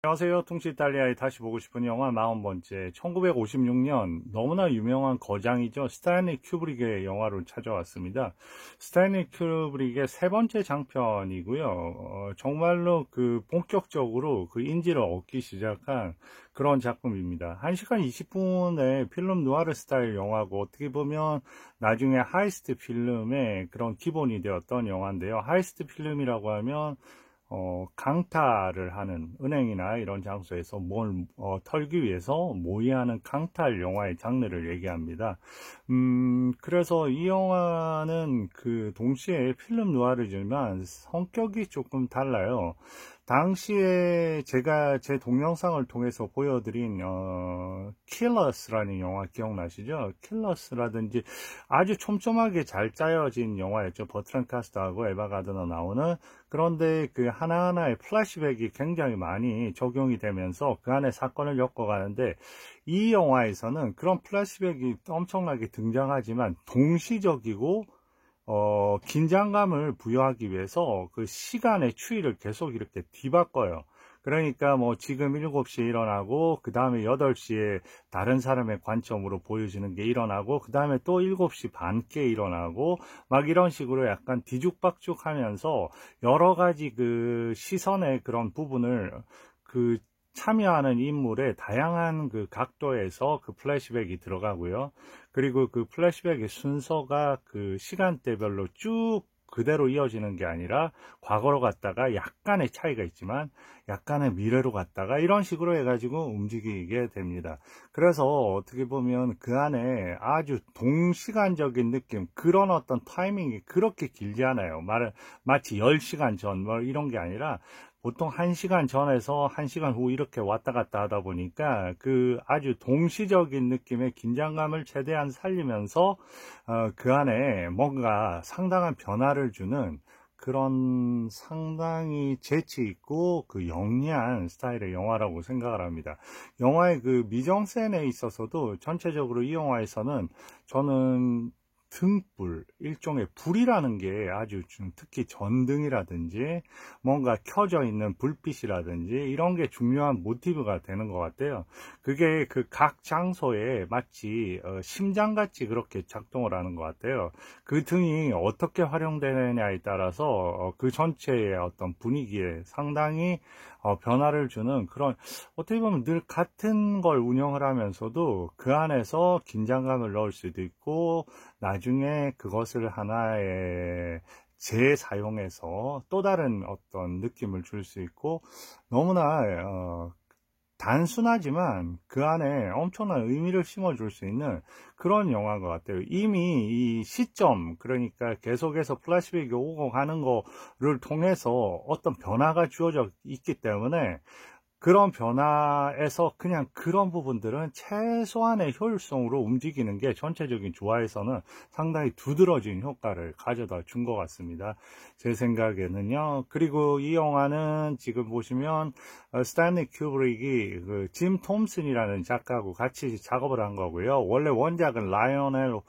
안녕하세요. 퉁치 이탈리아에 다시 보고 싶은 영화 40번째. 1956년 너무나 유명한 거장이죠. 스탠리 큐브릭의 영화로 찾아왔습니다. 스탠리 큐브릭의 세 번째 장편이고요. 정말로 본격적으로 인지를 얻기 시작한 그런 작품입니다. 1시간 20분의 필름 누아르 스타일 영화고, 어떻게 보면 나중에 하이스트 필름의 그런 기본이 되었던 영화인데요. 하이스트 필름이라고 하면 강탈을 하는 은행이나 이런 장소에서 뭘 털기 위해서 모의하는 강탈 영화의 장르를 얘기합니다. 그래서 이 영화는 동시에 필름 누아르지만 성격이 조금 달라요. 당시에 제가 제 동영상을 통해서 보여드린 킬러스라는 영화 기억나시죠? 킬러스라든지 아주 촘촘하게 잘 짜여진 영화였죠. 버트런 카스터하고 에바 가드너 나오는. 그런데 하나하나의 플래시백이 굉장히 많이 적용이 되면서 그 안에 사건을 엮어가는데, 이 영화에서는 그런 플래시백이 엄청나게 등장하지만 동시적이고 긴장감을 부여하기 위해서 시간의 추이를 계속 이렇게 뒤바꿔요. 그러니까 지금 7시에 일어나고, 그 다음에 8시에 다른 사람의 관점으로 보여지는 게 일어나고, 그 다음에 또 7시 반께 일어나고, 막 이런 식으로 약간 뒤죽박죽 하면서 여러 가지 시선의 그런 부분을 참여하는 인물의 다양한 각도에서 플래시백이 들어가고요. 그리고 플래시백의 순서가 시간대별로 쭉 그대로 이어지는 게 아니라 과거로 갔다가 약간의 차이가 있지만 약간의 미래로 갔다가 이런 식으로 해가지고 움직이게 됩니다. 그래서 어떻게 보면 그 안에 아주 동시간적인 느낌, 그런 어떤 타이밍이 그렇게 길지 않아요. 마치 10시간 전 이런 게 아니라 보통 1시간 전에서 1시간 후 이렇게 왔다 갔다 하다 보니까 아주 동시적인 느낌의 긴장감을 최대한 살리면서 그 안에 뭔가 상당한 변화를 주는 그런 상당히 재치 있고 영리한 스타일의 영화라고 생각을 합니다. 영화의 미정센에 있어서도 전체적으로 이 영화에서는 저는 등불, 일종의 불이라는 게 아주 특히 전등이라든지 뭔가 켜져 있는 불빛이라든지 이런 게 중요한 모티브가 되는 것 같아요. 그게 각 장소에 마치 심장같이 그렇게 작동을 하는 것 같아요. 그 등이 어떻게 활용되느냐에 따라서 그 전체의 어떤 분위기에 상당히 변화를 주는 그런, 어떻게 보면 늘 같은 걸 운영을 하면서도 그 안에서 긴장감을 넣을 수도 있고, 나중에 그것을 하나의 재사용해서 또 다른 어떤 느낌을 줄 수 있고, 너무나 단순하지만 그 안에 엄청난 의미를 심어줄 수 있는 그런 영화인 것 같아요. 이미 이 시점, 그러니까 계속해서 플래시백이 오고 가는 거를 통해서 어떤 변화가 주어져 있기 때문에, 그런 변화에서 그냥 그런 부분들은 최소한의 효율성으로 움직이는 게 전체적인 조화에서는 상당히 두드러진 효과를 가져다 준 것 같습니다. 제 생각에는요. 그리고 이 영화는 지금 보시면 스탠리 큐브릭이 짐 톰슨이라는 작가하고 같이 작업을 한 거고요. 원래 원작은 라이오넬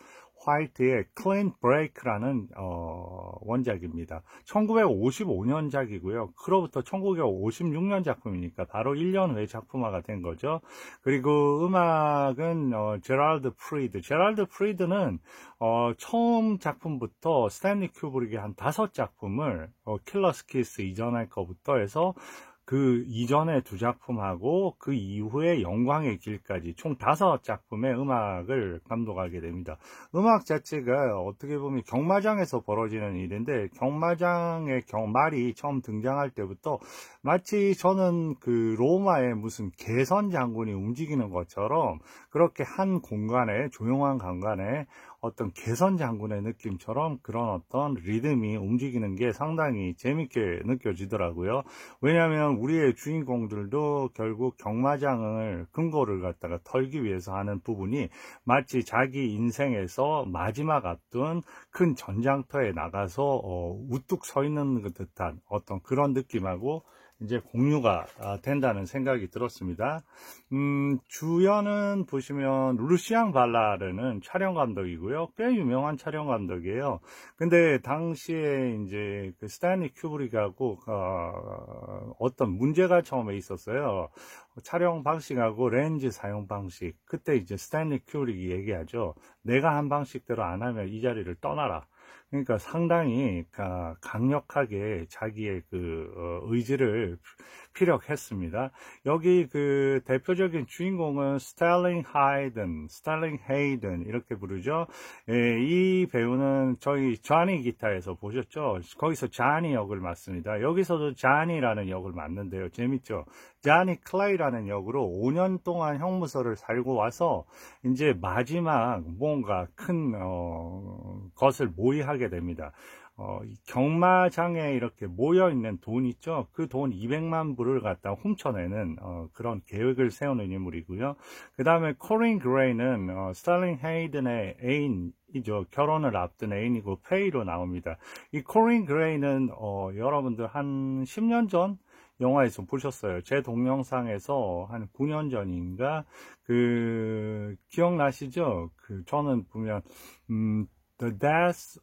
화이트의 클린 브레이크라는 원작입니다. 1955년작이고요. 그로부터 1956년 작품이니까 바로 1년 후에 작품화가 된 거죠. 그리고 음악은 제랄드 프리드는 처음 작품부터 스탠리 큐브릭의 한 5작품을 킬러스 키스 이전할 거부터 해서 그 이전의 2작품하고 그 이후에 영광의 길까지 총 5작품의 음악을 감독하게 됩니다. 음악 자체가 어떻게 보면 경마장에서 벌어지는 일인데, 경마장의 말이 처음 등장할 때부터 마치 저는 로마의 무슨 개선 장군이 움직이는 것처럼, 그렇게 한 공간에, 조용한 공간에 어떤 개선 장군의 느낌처럼 그런 어떤 리듬이 움직이는 게 상당히 재밌게 느껴지더라고요. 왜냐하면 우리의 주인공들도 결국 경마장을 근거를 갖다가 털기 위해서 하는 부분이 마치 자기 인생에서 마지막 앞둔 큰 전장터에 나가서 우뚝 서 있는 듯한 어떤 그런 느낌하고 이제 공유가 된다는 생각이 들었습니다. 주연은 보시면 루시앙 발라르는 촬영 감독이고요. 꽤 유명한 촬영 감독이에요. 근데 당시에 이제 그 스탠리 큐브릭하고 어떤 문제가 처음에 있었어요. 촬영 방식하고 렌즈 사용 방식. 그때 이제 스탠리 큐브릭이 얘기하죠. 내가 한 방식대로 안 하면 이 자리를 떠나라. 그러니까 상당히 강력하게 자기의 의지를 피력했습니다. 여기 그 대표적인 주인공은 스텔링 헤이든 이렇게 부르죠. 예, 이 배우는 저희 쟈니 기타에서 보셨죠? 거기서 쟈니 역을 맡습니다. 여기서도 쟈니라는 역을 맡는데요. 재밌죠? 쟈니 클레이라는 역으로 5년 동안 형무소를 살고 와서 이제 마지막 뭔가 큰 것을 모의하게 됩니다. 경마장에 이렇게 모여있는 돈 있죠? 그 돈 200만 불을 갖다 훔쳐내는 그런 계획을 세우는 인물이고요. 그 다음에 코린 그레이는 스텔링 헤이든의 애인이죠. 결혼을 앞둔 애인이고 페이로 나옵니다. 이 코린 그레이는 여러분들 한 10년 전 영화에서 보셨어요. 제 동영상에서 한 9년 전인가 기억나시죠? 저는 보면 The Death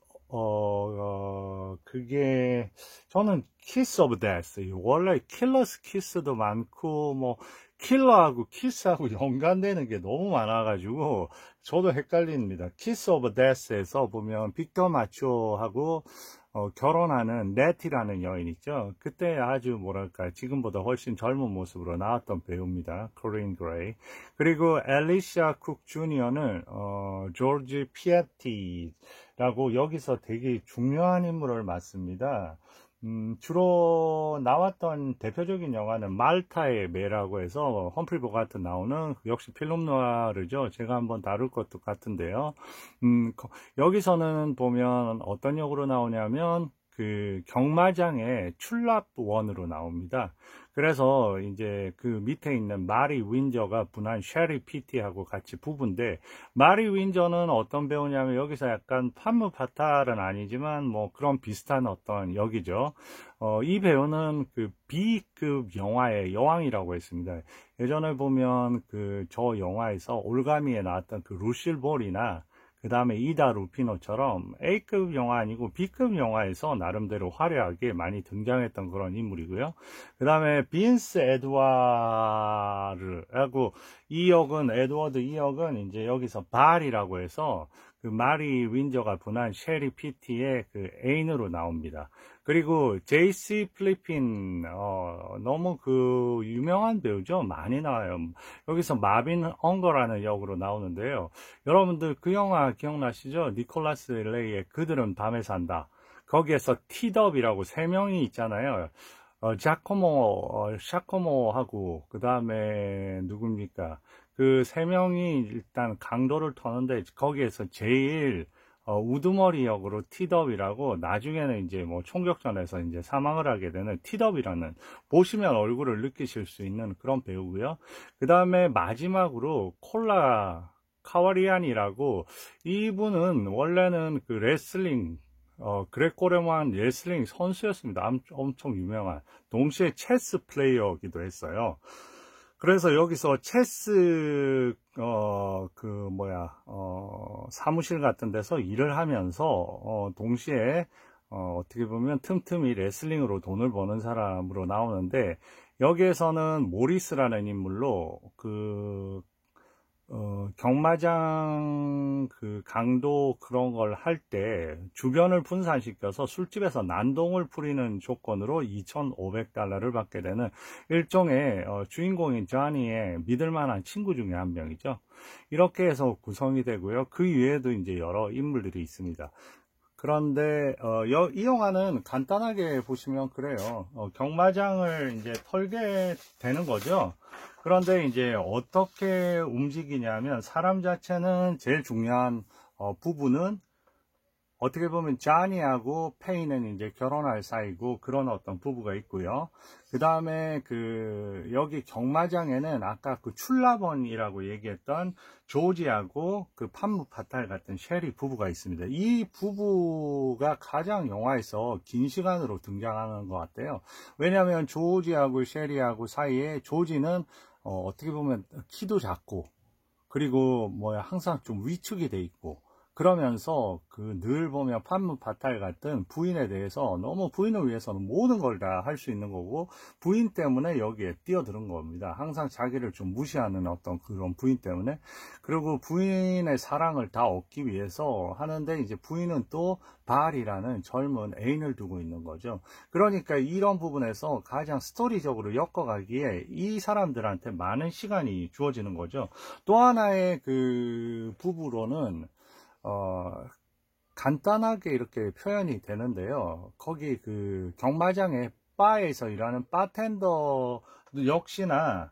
그게 저는 Kiss of Death, 원래 킬러스 키스도 많고 뭐 킬러하고 키스하고 연관되는 게 너무 많아가지고 저도 헷갈립니다. Kiss of Death에서 보면 빅터 마초하고 결혼하는 네티라는 여인 있죠. 그때 아주 뭐랄까 지금보다 훨씬 젊은 모습으로 나왔던 배우입니다. 코린 그레이. 그리고 엘리샤 쿡 주니어는 조지 피에티라고 여기서 되게 중요한 인물을 맡습니다. 주로 나왔던 대표적인 영화는 말타의 매라고 해서 험프리 보가트 나오는 역시 필름 노아르죠. 제가 한번 다룰 것도 같은데요. 여기서는 보면 어떤 역으로 나오냐면 경마장의 출납원으로 나옵니다. 그래서 이제 그 밑에 있는 마리 윈저가 분한 셰리 피티하고 같이 부부인데, 마리 윈저는 어떤 배우냐면 여기서 약간 판무 파탈은 아니지만 뭐 그런 비슷한 어떤 역이죠. 이 배우는 B급 영화의 여왕이라고 했습니다. 예전에 보면 저 영화에서 올가미에 나왔던 루실 볼이나 그 다음에 이다 루피노처럼 A급 영화 아니고 B급 영화에서 나름대로 화려하게 많이 등장했던 그런 인물이고요. 그 다음에 빈스 에드와르하고 에드워드 이 역은 이제 여기서 발이라고 해서 마리 윈저가 분한 셰리 피티의 애인으로 나옵니다. 그리고 제이씨 필리핀 너무 유명한 배우죠. 많이 나와요. 여기서 마빈 엉거라는 역으로 나오는데요. 여러분들 그 영화 기억나시죠? 니콜라스 레이의 그들은 밤에 산다. 거기에서 티덥이라고 3명이 있잖아요. 샤코모하고 그 다음에 누굽니까? 그 3명이 일단 강도를 터는데 거기에서 제일 우두머리 역으로 티덥이라고, 나중에는 이제 뭐 총격전에서 이제 사망을 하게 되는 티덥이라는, 보시면 얼굴을 느끼실 수 있는 그런 배우고요. 그 다음에 마지막으로 콜라 카와리안이라고, 이분은 원래는 레슬링 그레코로만 레슬링 선수였습니다. 엄청 유명한, 동시에 체스 플레이어이기도 했어요. 그래서 여기서 체스 사무실 같은 데서 일을 하면서 동시에 어떻게 보면 틈틈이 레슬링으로 돈을 버는 사람으로 나오는데, 여기에서는 모리스라는 인물로 경마장 강도 그런 걸 할 때 주변을 분산시켜서 술집에서 난동을 부리는 조건으로 $2,500를 받게 되는 일종의 주인공인 쟈니의 믿을만한 친구 중에 한 명이죠. 이렇게 해서 구성이 되고요. 그 이외에도 이제 여러 인물들이 있습니다. 그런데 이 영화는 간단하게 보시면 그래요. 경마장을 이제 털게 되는 거죠. 그런데 이제 어떻게 움직이냐면, 사람 자체는 제일 중요한 부분은 어떻게 보면 자니하고 페이는 이제 결혼할 사이고 그런 어떤 부부가 있고요. 그 다음에 여기 경마장에는 아까 그 출라번이라고 얘기했던 조지하고 그 판무 파탈 같은 셰리 부부가 있습니다. 이 부부가 가장 영화에서 긴 시간으로 등장하는 것 같아요. 왜냐하면 조지하고 셰리하고 사이에 조지는 어떻게 보면 키도 작고 그리고 항상 좀 위축이 돼 있고 그러면서 늘 보면 판무 파탈 같은 부인에 대해서 너무 부인을 위해서는 모든 걸 다 할 수 있는 거고 부인 때문에 여기에 뛰어드는 겁니다. 항상 자기를 좀 무시하는 어떤 그런 부인 때문에 그리고 부인의 사랑을 다 얻기 위해서 하는데 이제 부인은 또 발이라는 젊은 애인을 두고 있는 거죠. 그러니까 이런 부분에서 가장 스토리적으로 엮어가기에 이 사람들한테 많은 시간이 주어지는 거죠. 또 하나의 그 부부로는 간단하게 이렇게 표현이 되는데요. 거기 그 경마장의 바에서 일하는 바텐더 역시나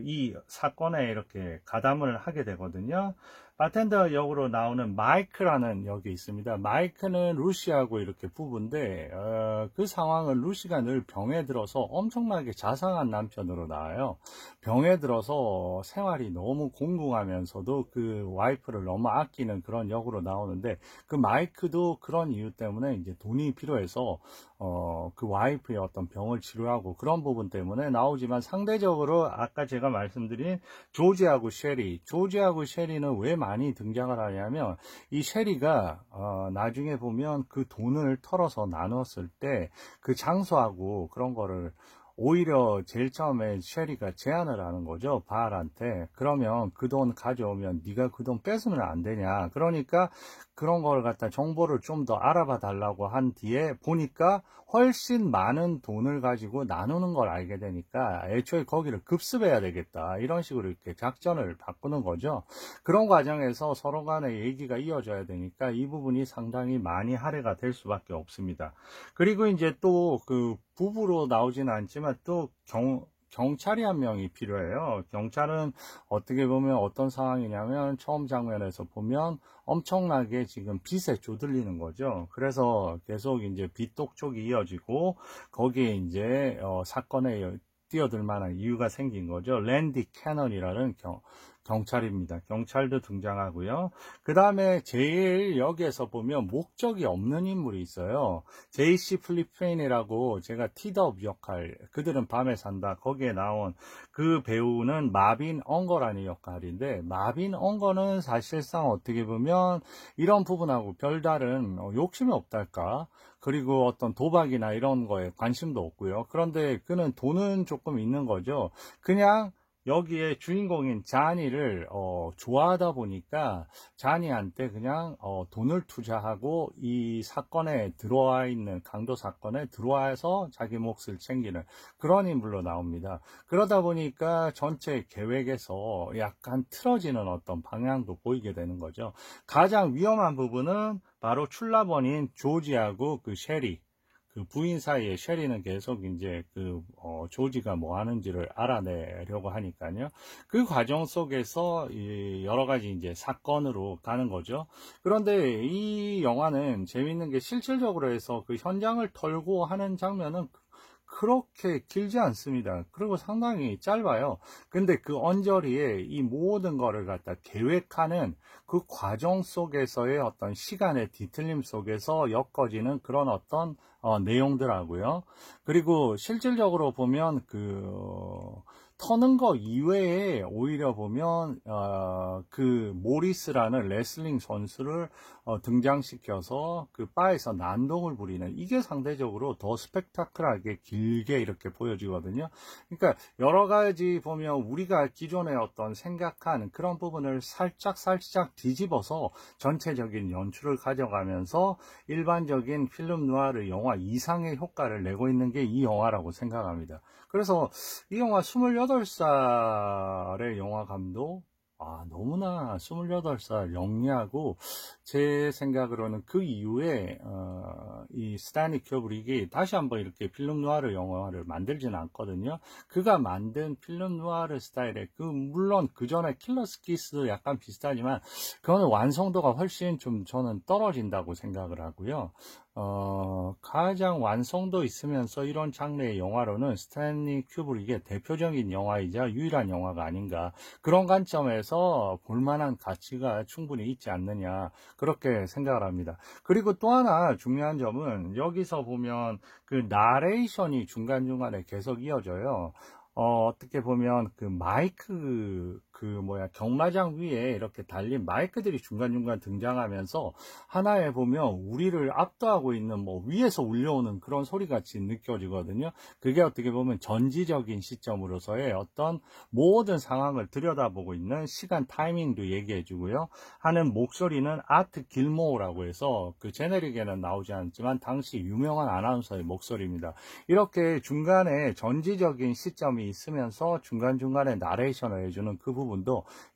이 사건에 이렇게 가담을 하게 되거든요. 바텐더 역으로 나오는 마이크라는 역이 있습니다. 마이크는 루시하고 이렇게 부부인데 그 상황은 루시가 늘 병에 들어서 엄청나게 자상한 남편으로 나와요. 병에 들어서 생활이 너무 공공하면서도 그 와이프를 너무 아끼는 그런 역으로 나오는데 그 마이크도 그런 이유 때문에 이제 돈이 필요해서 그 와이프의 어떤 병을 치료하고 그런 부분 때문에 나오지만 상대적으로 아까 제가 말씀드린 조지하고 셰리는 왜 많이 등장을 하냐면 이 셰리가 나중에 보면 그 돈을 털어서 나눴을 때 그 장소하고 그런 거를 오히려 제일 처음에 셰리가 제안을 하는 거죠. 바알한테. 그러면 그 돈 가져오면 네가 그 돈 뺏으면 안 되냐. 그러니까 그런 걸 갖다 정보를 좀 더 알아봐 달라고 한 뒤에 보니까 훨씬 많은 돈을 가지고 나누는 걸 알게 되니까 애초에 거기를 급습해야 되겠다. 이런 식으로 이렇게 작전을 바꾸는 거죠. 그런 과정에서 서로 간의 얘기가 이어져야 되니까 이 부분이 상당히 많이 할애가 될 수밖에 없습니다. 그리고 이제 또 그 부부로 나오지는 않지만 또 경찰이 한 명이 필요해요. 경찰은 어떻게 보면 어떤 상황이냐면 처음 장면에서 보면 엄청나게 지금 빚에 쪼들리는 거죠. 그래서 계속 이제 빚독 쪽이 이어지고 거기에 이제 사건에 뛰어들 만한 이유가 생긴 거죠. 랜디 캐넌이라는 경찰입니다. 경찰도 등장하고요. 그 다음에 제일 여기에서 보면 목적이 없는 인물이 있어요. 제이씨 플리페인이라고 제가 티드업 역할, 그들은 밤에 산다. 거기에 나온 그 배우는 마빈 엉거라는 역할인데 마빈 엉거는 사실상 어떻게 보면 이런 부분하고 별다른 욕심이 없달까. 그리고 어떤 도박이나 이런 거에 관심도 없고요. 그런데 그는 돈은 조금 있는 거죠. 그냥 여기에 주인공인 자니를 좋아하다 보니까 자니한테 그냥 돈을 투자하고 이 사건에 들어와 있는 강도 사건에 들어와서 자기 몫을 챙기는 그런 인물로 나옵니다. 그러다 보니까 전체 계획에서 약간 틀어지는 어떤 방향도 보이게 되는 거죠. 가장 위험한 부분은 바로 출라번인 조지하고 그 셰리, 그 부인 사이에 셰리는 계속 이제 조지가 뭐 하는지를 알아내려고 하니까요. 그 과정 속에서 여러 가지 이제 사건으로 가는 거죠. 그런데 이 영화는 재밌는 게 실질적으로 해서 그 현장을 털고 하는 장면은 그렇게 길지 않습니다. 그리고 상당히 짧아요. 근데 그 언저리에 이 모든 거를 갖다 계획하는 그 과정 속에서의 어떤 시간의 뒤틀림 속에서 엮어지는 그런 어떤 내용들하고요. 그리고 실질적으로 보면 터는 거 이외에 오히려 보면 그 모리스라는 레슬링 선수를 등장시켜서 그 바에서 난동을 부리는 이게 상대적으로 더 스펙타클하게 길게 이렇게 보여지거든요. 그러니까 여러 가지 보면 우리가 기존에 어떤 생각한 그런 부분을 살짝 뒤집어서 전체적인 연출을 가져가면서 일반적인 필름 누아르 영화 이상의 효과를 내고 있는 게 이 영화라고 생각합니다. 그래서 이 영화 28살의 영화 감독 너무나 28살 영리하고, 제 생각으로는 그 이후에 이 스탠리 큐브릭이 다시 한번 이렇게 필름 누아르 영화를 만들지는 않거든요. 그가 만든 필름 누아르 스타일의 물론 그 전에 킬러스 키스도 약간 비슷하지만 그거는 완성도가 훨씬 좀 저는 떨어진다고 생각을 하고요. 가장 완성도 있으면서 이런 장르의 영화로는 스탠리 큐브릭의 대표적인 영화이자 유일한 영화가 아닌가, 그런 관점에서 볼만한 가치가 충분히 있지 않느냐, 그렇게 생각을 합니다. 그리고 또 하나 중요한 점은 여기서 보면 그 나레이션이 중간중간에 계속 이어져요. 어떻게 보면 그 마이크, 경마장 위에 이렇게 달린 마이크들이 중간중간 등장하면서 하나에 보면 우리를 압도하고 있는 위에서 울려오는 그런 소리 같이 느껴지거든요. 그게 어떻게 보면 전지적인 시점으로서의 어떤 모든 상황을 들여다보고 있는 시간 타이밍도 얘기해 주고요. 하는 목소리는 아트 길모어라고 해서 그 제네릭에는 나오지 않지만 당시 유명한 아나운서의 목소리입니다. 이렇게 중간에 전지적인 시점이 있으면서 중간중간에 나레이션을 해주는 그 부분도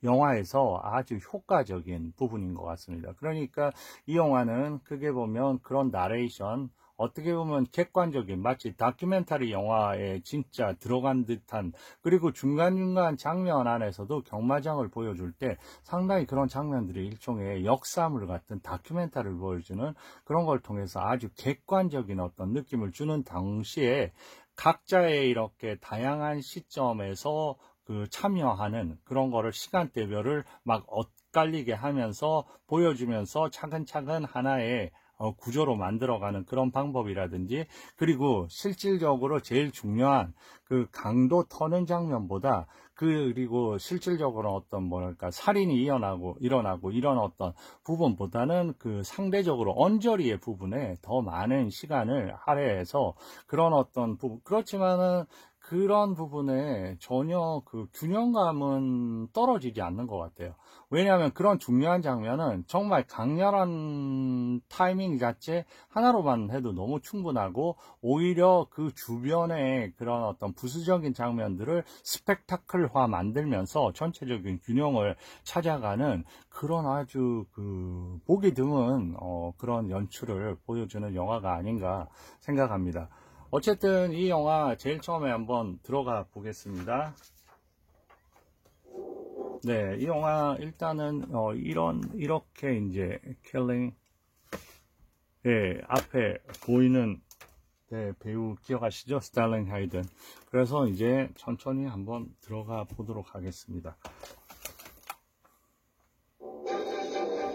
영화에서 아주 효과적인 부분인 것 같습니다. 그러니까 이 영화는 크게 보면 그런 나레이션, 어떻게 보면 객관적인, 마치 다큐멘터리 영화에 진짜 들어간 듯한, 그리고 중간중간 장면 안에서도 경마장을 보여줄 때 상당히 그런 장면들이 일종의 역사물 같은 다큐멘터리를 보여주는 그런 걸 통해서 아주 객관적인 어떤 느낌을 주는 당시에 각자의 이렇게 다양한 시점에서 참여하는 그런 거를 시간대별을 막 엇갈리게 하면서 보여주면서 차근차근 하나의 구조로 만들어가는 그런 방법이라든지, 그리고 실질적으로 제일 중요한 그 강도 터는 장면보다, 그리고 실질적으로 어떤 살인이 일어나고 이런 어떤 부분보다는 그 상대적으로 언저리의 부분에 더 많은 시간을 할애해서 그런 어떤 부분, 그렇지만은 그런 부분에 전혀 그 균형감은 떨어지지 않는 것 같아요. 왜냐하면 그런 중요한 장면은 정말 강렬한 타이밍 자체 하나로만 해도 너무 충분하고, 오히려 그 주변의 그런 어떤 부수적인 장면들을 스펙타클화 만들면서 전체적인 균형을 찾아가는 그런 아주 보기 드문 그런 연출을 보여주는 영화가 아닌가 생각합니다. 어쨌든 이 영화 제일 처음에 한번 들어가 보겠습니다. 네, 이 영화 일단은 이렇게 이제 킬링, 예, 앞에 보이는, 네, 배우 기억하시죠? 스텔링 하이든. 그래서 이제 천천히 한번 들어가 보도록 하겠습니다.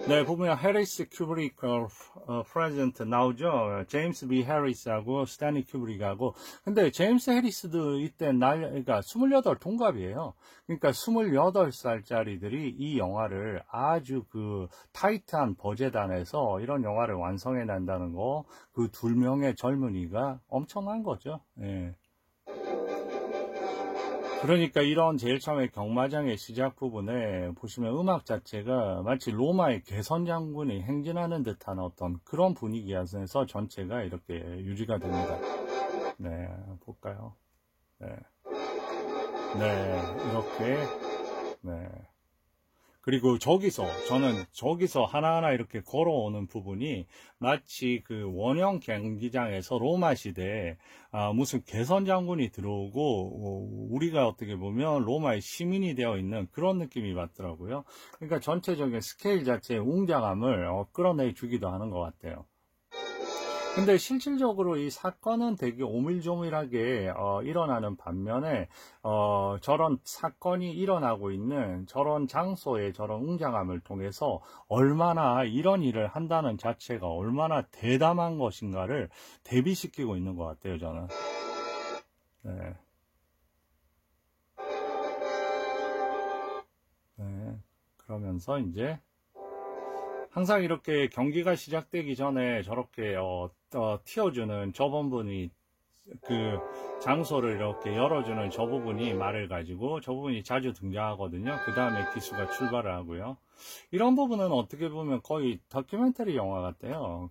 네, 보면 해리스 큐브릭 프레젠트 나오죠. 제임스 B 해리스하고 스탠리 큐브릭하고. 근데 제임스 해리스도 이때 그러니까 28 동갑이에요. 그러니까 28살짜리들이 이 영화를 아주 타이트한 버젯 안에서 이런 영화를 완성해 낸다는 거, 그 2명의 젊은이가 엄청난 거죠. 예. 그러니까 이런 제일 처음에 경마장의 시작 부분에 보시면 음악 자체가 마치 로마의 개선 장군이 행진하는 듯한 어떤 그런 분위기에서 전체가 이렇게 유지가 됩니다. 네, 볼까요? 네, 네, 이렇게, 네. 그리고 저는 저기서 하나하나 이렇게 걸어오는 부분이 마치 원형 경기장에서 로마 시대에 무슨 개선 장군이 들어오고 우리가 어떻게 보면 로마의 시민이 되어 있는 그런 느낌이 받더라고요. 그러니까 전체적인 스케일 자체의 웅장함을 끌어내 주기도 하는 것 같아요. 근데 실질적으로 이 사건은 되게 오밀조밀하게 일어나는 반면에 저런 사건이 일어나고 있는 저런 장소의 저런 웅장함을 통해서 얼마나 이런 일을 한다는 자체가 얼마나 대담한 것인가를 대비시키고 있는 것 같아요, 저는. 네. 네. 그러면서 이제 항상 이렇게 경기가 시작되기 전에 저렇게 튀어주는 저분이 장소를 이렇게 열어주는 저 부분이 말을 가지고 저 부분이 자주 등장하거든요. 그 다음에 기수가 출발을 하고요. 이런 부분은 어떻게 보면 거의 다큐멘터리 영화 같아요.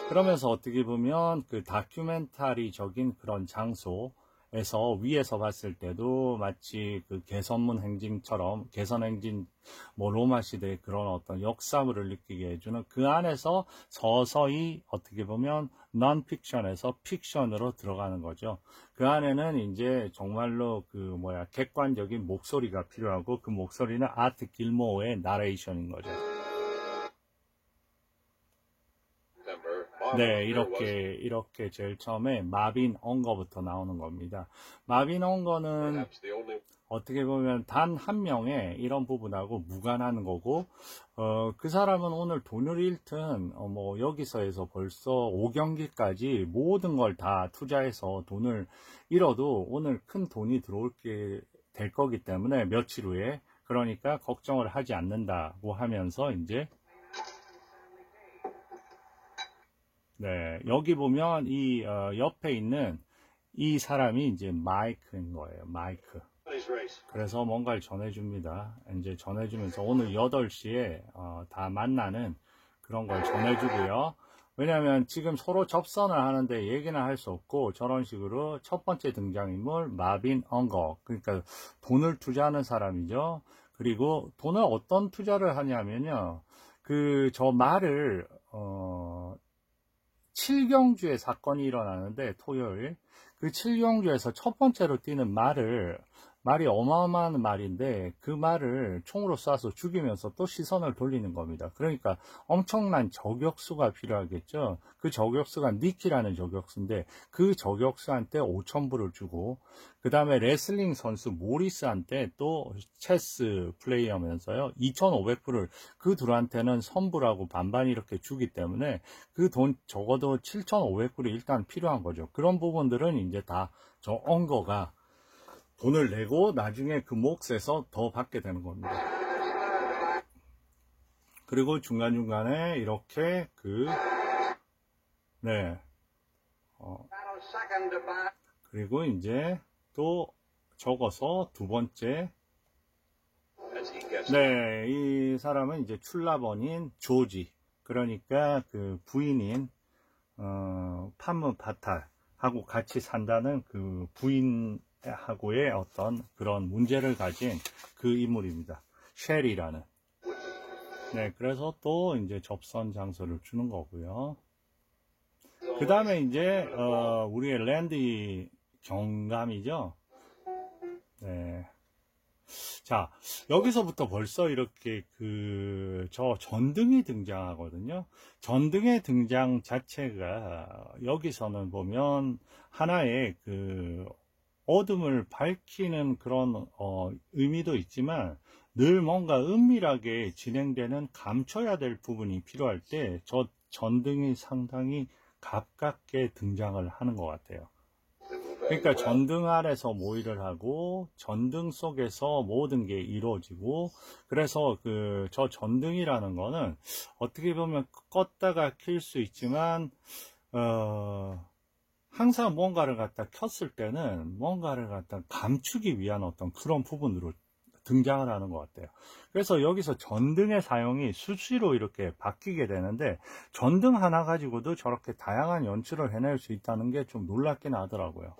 그러면서 어떻게 보면 다큐멘터리적인 그런 장소, 에서 위에서 봤을 때도 마치 그 개선문 행진처럼 개선 행진 뭐 로마 시대의 그런 어떤 역사물을 느끼게 해주는 그 안에서 서서히 어떻게 보면 non-fiction에서 픽션으로 들어가는 거죠. 그 안에는 이제 정말로 그 뭐야 객관적인 목소리가 필요하고 그 목소리는 아트 길모어의 나레이션인 거죠. 네, 이렇게 제일 처음에 마빈 엉거부터 나오는 겁니다. 마빈 엉거는 어떻게 보면 단 한 명의 이런 부분하고 무관한 거고, 그 사람은 오늘 돈을 잃든, 뭐, 여기서 해서 벌써 5경기까지 모든 걸 다 투자해서 돈을 잃어도 오늘 큰 돈이 들어올게 될 거기 때문에 며칠 후에, 그러니까 걱정을 하지 않는다고 하면서 이제, 네, 여기 보면 이 옆에 있는 이 사람이 이제 마이크인 거예요. 마이크. 그래서 뭔가를 전해줍니다. 이제 전해주면서 오늘 8시에 다 만나는 그런 걸 전해주고요. 왜냐하면 지금 서로 접선을 하는데 얘기는 할 수 없고 저런 식으로 첫 번째 등장인물 마빈 엉거, 그러니까 돈을 투자하는 사람이죠. 그리고 돈을 어떤 투자를 하냐면요. 저 말을 7경주에 사건이 일어나는데 토요일 그 7경주에서 첫 번째로 뛰는 말이 어마어마한 말인데 그 말을 총으로 쏴서 죽이면서 또 시선을 돌리는 겁니다. 그러니까 엄청난 저격수가 필요하겠죠. 그 저격수가 니키라는 저격수인데 그 저격수한테 5,000불을 주고 그 다음에 레슬링 선수 모리스한테 또 체스 플레이하면서요 2,500불을 그 둘한테는 선불하고 반반 이렇게 주기 때문에 그 돈 적어도 7,500불이 일단 필요한 거죠. 그런 부분들은 이제 다 저 엉거가 돈을 내고 나중에 그 몫에서 더 받게 되는 겁니다. 그리고 중간중간에 이렇게 네. 그리고 이제 또 적어서 두 번째. 네, 이 사람은 이제 출라번인 조지. 그러니까 그 부인인, 판무 바탈하고 같이 산다는 그 부인하고의 어떤 그런 문제를 가진 그 인물입니다. 쉘이라는. 네, 그래서 또 이제 접선 장소를 주는 거고요. 그 다음에 이제, 우리의 랜디 경감이죠. 네. 자, 여기서부터 벌써 이렇게 저 전등이 등장하거든요. 전등의 등장 자체가 여기서는 보면 하나의 어둠을 밝히는 그런 의미도 있지만 늘 뭔가 은밀하게 진행되는 감춰야 될 부분이 필요할 때 저 전등이 상당히 가깝게 등장을 하는 것 같아요. 그러니까 전등 아래서 모의를 하고 전등 속에서 모든 게 이루어지고 그래서 저 전등이라는 거는 어떻게 보면 껐다가 켤 수 있지만 항상 뭔가를 갖다 켰을 때는 뭔가를 갖다 감추기 위한 어떤 그런 부분으로 등장을 하는 것 같아요. 그래서 여기서 전등의 사용이 수시로 이렇게 바뀌게 되는데 전등 하나 가지고도 저렇게 다양한 연출을 해낼 수 있다는 게 좀 놀랍긴 하더라고요.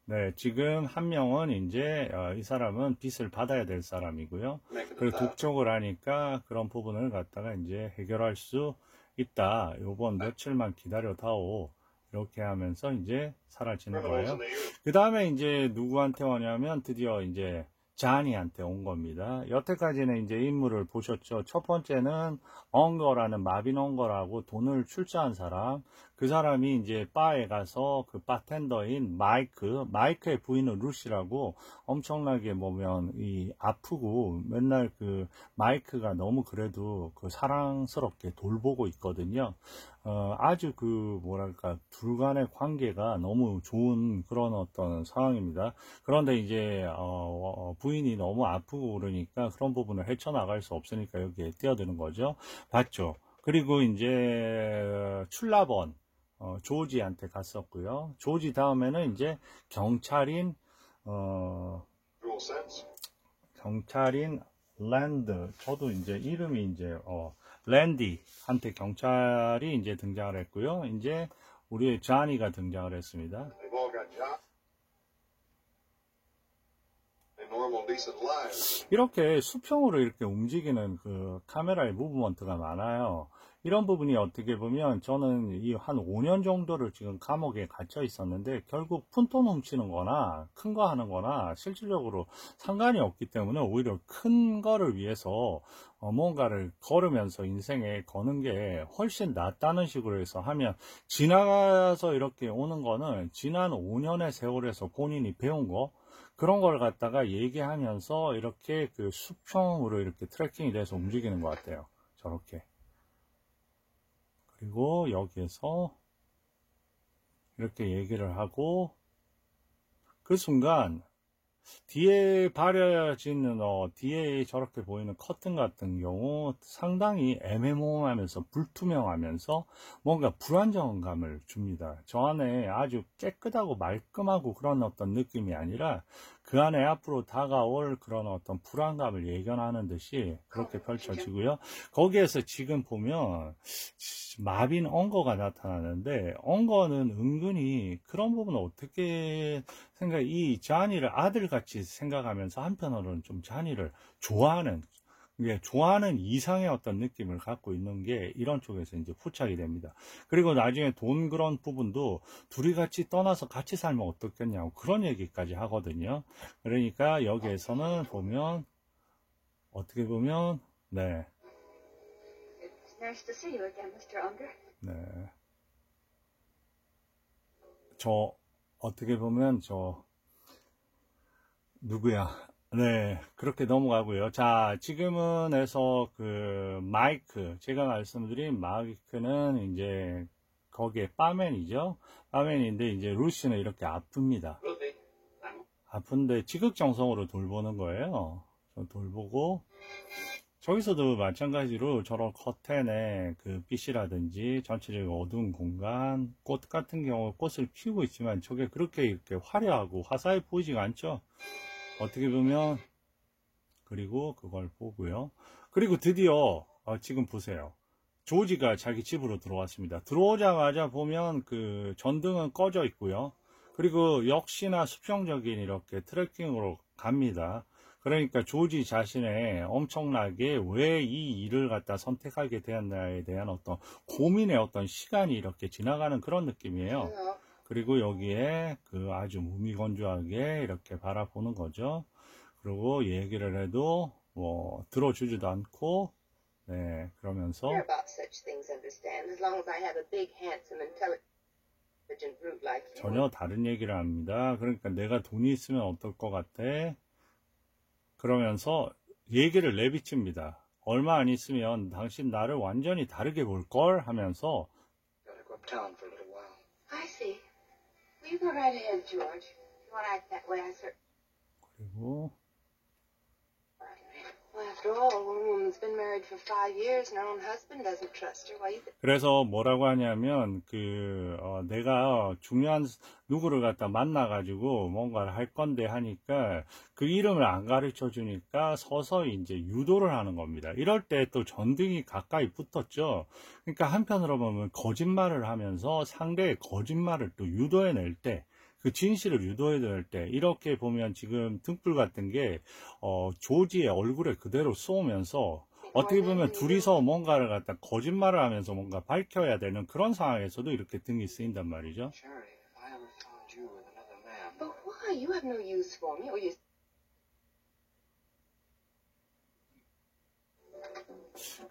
네, 지금 한 명은 이제 이 사람은 빚을 받아야 될 사람이고요. 그리고 독촉을 하니까 그런 부분을 갖다가 이제 해결할 수 있다. 요번 며칠만 기다려다오. 이렇게 하면서 이제 사라지는 거예요. 그 다음에 이제 누구한테 오냐면 드디어 이제 자니한테 온 겁니다. 여태까지는 이제 인물을 보셨죠. 첫 번째는 엉거라는 마빈 엉거라고 돈을 출자한 사람. 그 사람이 이제 바에 가서 그 바텐더인 마이크의 부인은 루시라고 엄청나게 보면 아프고 맨날 마이크가 너무 그래도 사랑스럽게 돌보고 있거든요. 아주 뭐랄까 둘 간의 관계가 너무 좋은 그런 어떤 상황입니다. 그런데 이제 부인이 너무 아프고 그러니까 그런 부분을 헤쳐나갈 수 없으니까 여기에 뛰어드는 거죠. 봤죠. 그리고 이제 출라번 조지한테 갔었고요. 조지 다음에는 이제 경찰인 랜드, 저도 이제 이름이 이제 랜디한테 경찰이 이제 등장을 했고요. 이제 우리의 자니가 등장을 했습니다. They've all got jobs. And normal, decent lives. 이렇게 수평으로 이렇게 움직이는 그 카메라의 무브먼트가 많아요. 이런 부분이 어떻게 보면 저는 이 한 5년 정도를 지금 감옥에 갇혀 있었는데 결국 푼돈 훔치는 거나 큰 거 하는 거나 실질적으로 상관이 없기 때문에 오히려 큰 거를 위해서 뭔가를 걸으면서 인생에 거는 게 훨씬 낫다는 식으로 해서 하면 지나가서 이렇게 오는 거는 지난 5년의 세월에서 본인이 배운 거 그런 걸 갖다가 얘기하면서 이렇게 그 수평으로 이렇게 트래킹이 돼서 움직이는 것 같아요. 저렇게. 그리고 여기에서 이렇게 얘기를 하고 그 순간 뒤에 바려지는 뒤에 저렇게 보이는 커튼 같은 경우 상당히 애매모호하면서 불투명하면서 뭔가 불안정감을 줍니다. 저 안에 아주 깨끗하고 말끔하고 그런 어떤 느낌이 아니라 그 안에 앞으로 다가올 그런 어떤 불안감을 예견하는 듯이 그렇게 펼쳐지고요. 거기에서 지금 보면 마빈 엉거가 나타나는데 엉거는 은근히 그런 부분을 어떻게 이 자니를 아들같이 생각하면서 한편으로는 좀 자니를 좋아하는 이상의 어떤 느낌을 갖고 있는 게 이런 쪽에서 이제 포착이 됩니다. 그리고 나중에 돈 그런 부분도 둘이 같이 떠나서 같이 살면 어떻겠냐고 그런 얘기까지 하거든요. 그러니까 여기에서는 보면 어떻게 보면 네. Nice to see you again, Mr. Unger. 네. 저, 어떻게 보면, 누구야. 네, 그렇게 넘어가고요. 자, 지금은 해서 마이크, 제가 말씀드린 마이크는 이제, 거기에 바맨이죠. 바맨인데, 이제 루시는 이렇게 아픕니다. 아픈데 지극정성으로 돌보는 거예요. 돌보고, 저기서도 마찬가지로 저런 커튼에 그 빛이라든지 전체적인 어두운 공간, 꽃 같은 경우 꽃을 피우고 있지만 저게 그렇게 이렇게 화려하고 화사해 보이지가 않죠. 어떻게 보면 그리고 그걸 보고요. 그리고 드디어 지금 보세요. 조지가 자기 집으로 들어왔습니다. 들어오자마자 보면 그 전등은 꺼져 있고요. 그리고 역시나 수평적인 이렇게 트래킹으로 갑니다. 그러니까 조지 자신의 엄청나게 왜 이 일을 갖다 선택하게 되었나에 대한 어떤 고민의 어떤 시간이 이렇게 지나가는 그런 느낌이에요. 그리고 여기에 그 아주 무미건조하게 이렇게 바라보는 거죠. 그리고 얘기를 해도 뭐 들어주지도 않고 네 그러면서 Care about such things, understand, as long as I have a big, handsome, intelligent brute like you. 전혀 다른 얘기를 합니다. 그러니까 내가 돈이 있으면 어떨 것 같아? 그러면서 얘기를 내비칩니다. 얼마 안 있으면 당신 나를 완전히 다르게 볼걸 하면서 Gotta go uptown for a little while. I see. Well, you go right ahead, George. If you want to act that way, I certainly. 그리고 Well, after all, one woman's been married for 5 years and her own husband doesn't trust her. Why you? 그래서 뭐라고 하냐면 내가 중요한 누구를 갖다 만나가지고 뭔가를 할 건데 하니까 그 이름을 안 가르쳐 주니까 서서히 이제 유도를 하는 겁니다. 이럴 때 또 전등이 가까이 붙었죠. 그러니까 한편으로 보면 거짓말을 하면서 상대의 거짓말을 또 유도해낼 때 그 진실을 유도해낼 때 이렇게 보면 지금 등불 같은 게 조지의 얼굴에 그대로 쏘면서 어떻게 보면 둘이서 뭔가를 갖다 거짓말을 하면서 뭔가 밝혀야 되는 그런 상황에서도 이렇게 등이 쓰인단 말이죠. Charity, if I ever found you with another man. But why? You have no use for me. Or you?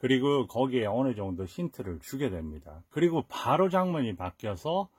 그리고 거기에 어느 정도 힌트를 주게 됩니다. 그리고 바로 장면이 바뀌어서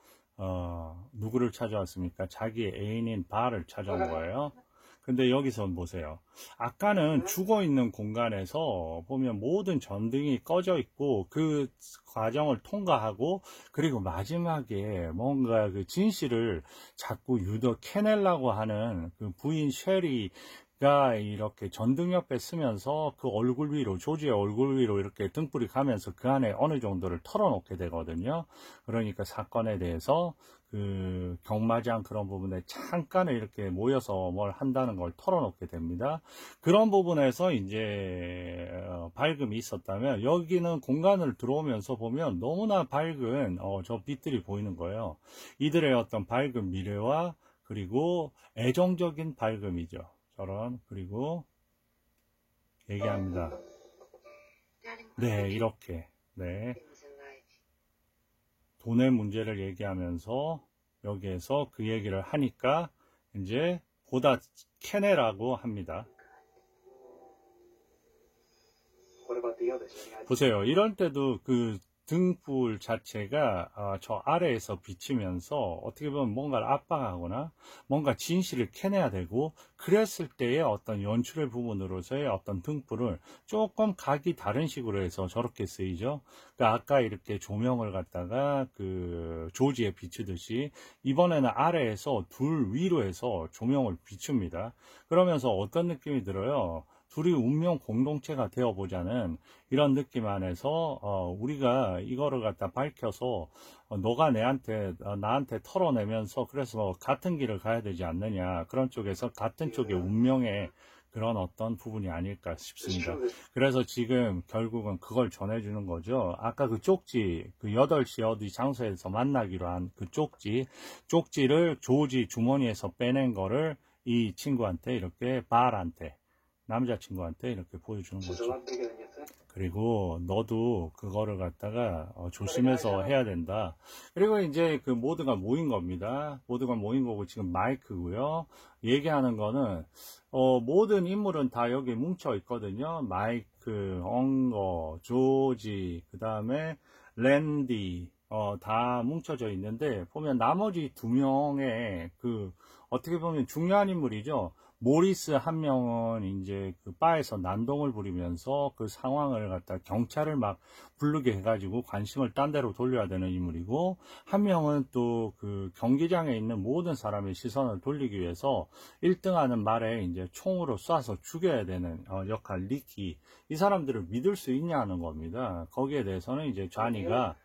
누구를 찾아왔습니까? 자기 애인인 바를 찾아온 거예요. 근데 여기서 보세요. 아까는 죽어있는 공간에서 보면 모든 전등이 꺼져 있고 그 과정을 통과하고 그리고 마지막에 뭔가 그 진실을 자꾸 캐내려고 하는 그 부인 쉐리가 이렇게 전등 옆에 쓰면서 그 얼굴 위로 조지의 얼굴 위로 이렇게 등불이 가면서 그 안에 어느 정도를 털어놓게 되거든요. 그러니까 사건에 대해서 그 경마장 그런 부분에 잠깐 이렇게 모여서 뭘 한다는 걸 털어놓게 됩니다. 그런 부분에서 이제 밝음이 있었다면 여기는 공간을 들어오면서 보면 너무나 밝은 저 빛들이 보이는 거예요. 이들의 어떤 밝은 미래와 그리고 애정적인 밝음이죠. 저런 그리고 얘기합니다. 네, 이렇게 네. 돈의 문제를 얘기하면서 여기에서 그 얘기를 하니까 이제 보다 캐내라고 합니다. What about the others? Any idea? 보세요. 이럴 때도 그 등불 자체가 저 아래에서 비치면서 어떻게 보면 뭔가를 압박하거나 뭔가 진실을 캐내야 되고 그랬을 때의 어떤 연출의 부분으로서의 어떤 등불을 조금 각이 다른 식으로 해서 저렇게 쓰이죠. 그러니까 아까 이렇게 조명을 갖다가 그 조지에 비추듯이 이번에는 아래에서 둘 위로 해서 조명을 비춥니다. 그러면서 어떤 느낌이 들어요? 둘이 운명 공동체가 되어보자는 이런 느낌 안에서 우리가 이거를 갖다 밝혀서 너가 나한테 털어내면서 그래서 같은 길을 가야 되지 않느냐 그런 쪽에서 같은 쪽의 운명의 그런 어떤 부분이 아닐까 싶습니다. 그래서 지금 결국은 그걸 전해주는 거죠. 아까 그 쪽지, 그 8시 어디 장소에서 만나기로 한 그 쪽지를 조지 주머니에서 빼낸 거를 이 친구한테 이렇게 발한테 남자친구한테 이렇게 보여주는 She's a 거죠. lot bigger than you think. 그리고 너도 그거를 갖다가 조심해서 해야 된다. 그리고 이제 그 모두가 모인 겁니다. 모두가 모인 거고 지금 마이크고요. 얘기하는 거는 모든 인물은 다 여기 뭉쳐 있거든요. 마이크, 엉거, 조지, 그 다음에 랜디 다 뭉쳐져 있는데 보면 나머지 2명의 그 어떻게 보면 중요한 인물이죠. 모리스 한 명은 이제 그 바에서 난동을 부리면서 그 상황을 갖다 경찰을 막 부르게 해가지고 관심을 딴 데로 돌려야 되는 인물이고, 한 명은 또 그 경기장에 있는 모든 사람의 시선을 돌리기 위해서 1등 하는 말에 이제 총으로 쏴서 죽여야 되는 역할 리키. 이 사람들을 믿을 수 있냐는 겁니다. 거기에 대해서는 이제 좌니가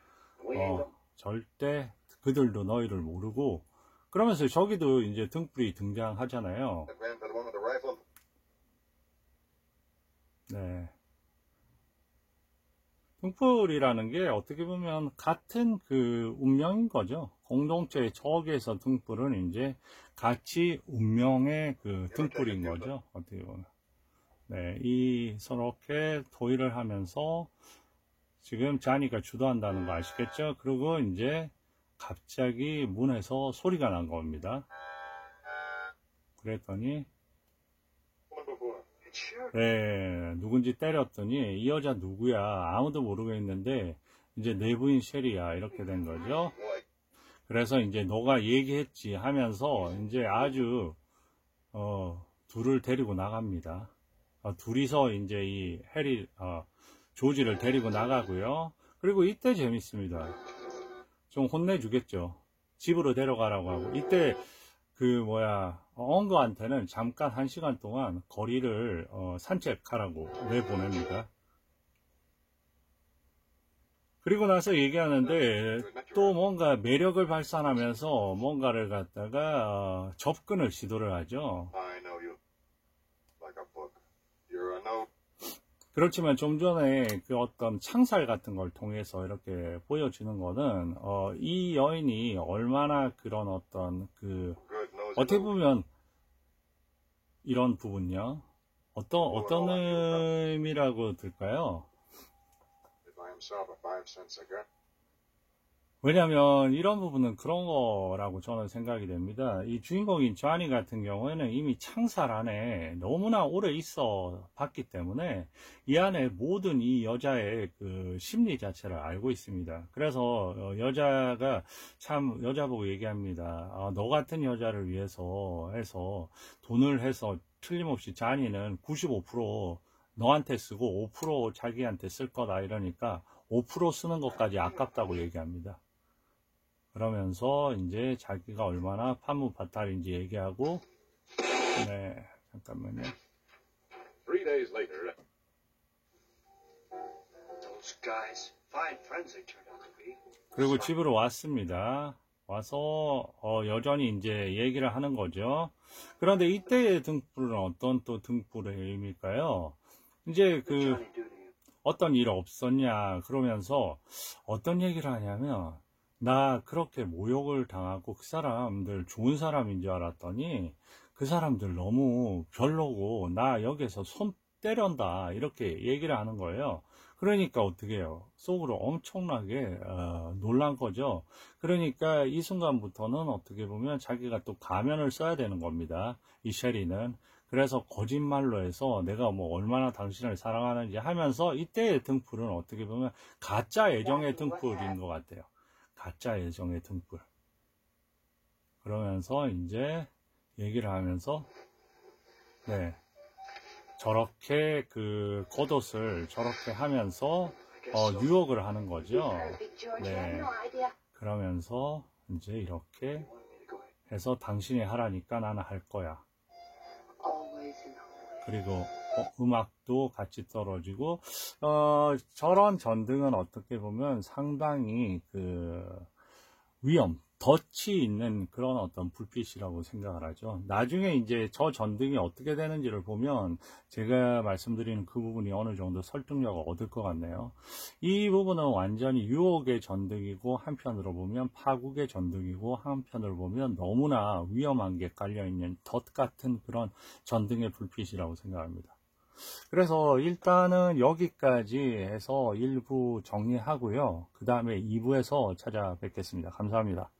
절대 그들도 너희를 모르고, 그러면서 저기도 이제 등불이 등장하잖아요. That man for the one with the rifle? 네. 등불이라는 게 어떻게 보면 같은 그 운명인 거죠. 공동체의 저기에서 등불은 이제 같이 운명의 그 등불인 거죠. 어떻게 보면. 네. 서렇게 도의를 하면서 지금 자니가 주도한다는 거 아시겠죠? 그리고 이제 갑자기 문에서 소리가 난 겁니다. 그랬더니 Woman before. It's sure. 네, 누군지 때렸더니 이 여자 누구야 아무도 모르고 있는데 이제 내 부인 셰리야 이렇게 된 거죠. What? 그래서 이제 너가 얘기했지 하면서 이제 아주 둘을 데리고 나갑니다. 둘이서 이제 이 조지를 데리고 나가고요. 그리고 이때 재밌습니다. 좀 혼내주겠죠. 집으로 데려가라고 하고, 이때 엉거한테는 잠깐 1시간 동안 거리를 산책하라고 내보냅니다. 그리고 나서 얘기하는데 또 뭔가 매력을 발산하면서 뭔가를 갖다가 접근을 시도를 하죠. I know you. Like a book. You're a note. 그렇지만 좀 전에 그 어떤 창살 같은 걸 통해서 이렇게 보여주는 거는 이 여인이 얼마나 그런 어떤 그 Good knows 어떻게 you. 보면 이런 부분요. 어떤 의미라고 들까요? If I himself a 5-cent cigarette. 왜냐하면 이런 부분은 그런 거라고 저는 생각이 됩니다. 이 주인공인 쟈니 같은 경우에는 이미 창살 안에 너무나 오래 있어 봤기 때문에 이 안에 모든 이 여자의 그 심리 자체를 알고 있습니다. 그래서 여자가 참 여자 보고 얘기합니다. 너 같은 여자를 위해서 해서 돈을 해서 틀림없이 쟈니는 95% 너한테 쓰고 5% 자기한테 쓸 거다 이러니까 5% 쓰는 것까지 아깝다고 얘기합니다. 그러면서 이제 자기가 얼마나 판무파탈인지 얘기하고, 네, 잠깐만요. 3 days later. Those guys, fine friends they turned out to be. 그리고 집으로 왔습니다. 와서 여전히 이제 얘기를 하는 거죠. 그런데 이때의 등불은 어떤 또 등불의 의미일까요? 이제 그 어떤 일 없었냐 그러면서 어떤 얘기를 하냐면, 나 그렇게 모욕을 당하고 그 사람들 좋은 사람인 줄 알았더니 그 사람들 너무 별로고 나 여기서 손 때린다 이렇게 얘기를 하는 거예요. 그러니까 어떻게 해요? 속으로 엄청나게 놀란 거죠. 그러니까 이 순간부터는 어떻게 보면 자기가 또 가면을 써야 되는 겁니다. 이 셰리는. 그래서 거짓말로 해서 내가 뭐 얼마나 당신을 사랑하는지 하면서, 이때의 등불은 어떻게 보면 가짜 애정의 등불인 것 같아요. 가짜 애정의 등불. 그러면서 이제 얘기를 하면서, 네, 저렇게 그 겉옷을 저렇게 하면서 유혹을 하는 거죠. 네, 그러면서 이제 이렇게 해서 당신이 하라니까 나는 할 거야. 그리고 음악도 같이 떨어지고, 저런 전등은 어떻게 보면 상당히 그 덫이 있는 그런 어떤 불빛이라고 생각을 하죠. 나중에 이제 저 전등이 어떻게 되는지를 보면 제가 말씀드리는 그 부분이 어느 정도 설득력을 얻을 것 같네요. 이 부분은 완전히 유혹의 전등이고, 한편으로 보면 파국의 전등이고, 한편으로 보면 너무나 위험한 게 깔려있는 덫 같은 그런 전등의 불빛이라고 생각합니다. 그래서 일단은 여기까지 해서 1부 정리하고요. 그 다음에 2부에서 찾아뵙겠습니다. 감사합니다.